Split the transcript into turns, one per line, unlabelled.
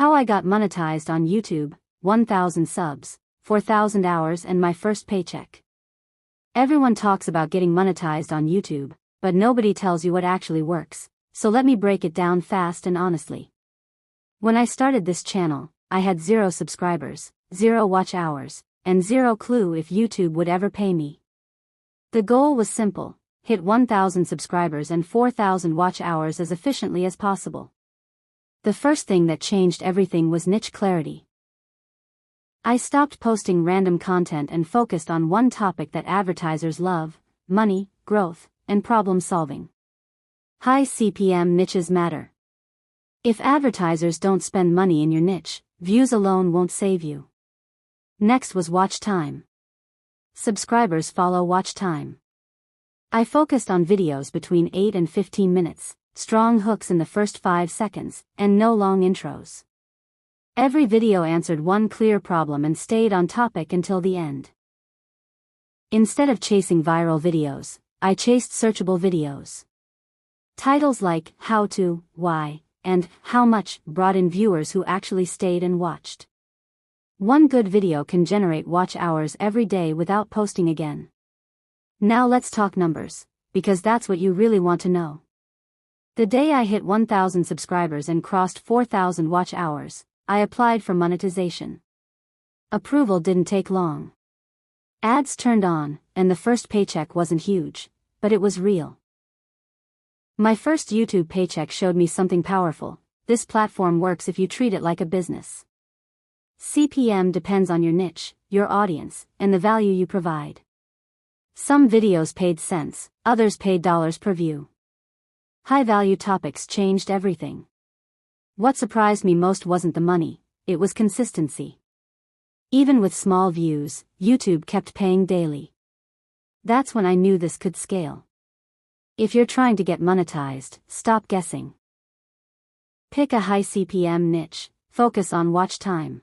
How I got monetized on YouTube, 1,000 subs, 4,000 hours and my first paycheck. Everyone talks about getting monetized on YouTube, but nobody tells you what actually works, so let me break it down fast and honestly. When I started this channel, I had 0 subscribers, 0 watch hours, and 0 clue if YouTube would ever pay me. The goal was simple: hit 1,000 subscribers and 4,000 watch hours as efficiently as possible. The first thing that changed everything was niche clarity. I stopped posting random content and focused on one topic that advertisers love: money, growth, and problem solving. High CPM niches matter. If advertisers don't spend money in your niche, views alone won't save you. Next was watch time. Subscribers follow watch time. I focused on videos between 8 and 15 minutes, strong hooks in the first 5 seconds, and no long intros. Every video answered one clear problem and stayed on topic until the end. Instead of chasing viral videos, I chased searchable videos. Titles like "How to," "Why," and "How much" brought in viewers who actually stayed and watched. One good video can generate watch hours every day without posting again. Now let's talk numbers, because that's what you really want to know. The day I hit 1,000 subscribers and crossed 4,000 watch hours, I applied for monetization. Approval didn't take long. Ads turned on, and the first paycheck wasn't huge, but it was real. My first YouTube paycheck showed me something powerful: this platform works if you treat it like a business. CPM depends on your niche, your audience, and the value you provide. Some videos paid cents, others paid dollars per view. High-value topics changed everything. What surprised me most wasn't the money, it was consistency. Even with small views, YouTube kept paying daily. That's when I knew this could scale. If you're trying to get monetized, stop guessing. Pick a high CPM niche, focus on watch time.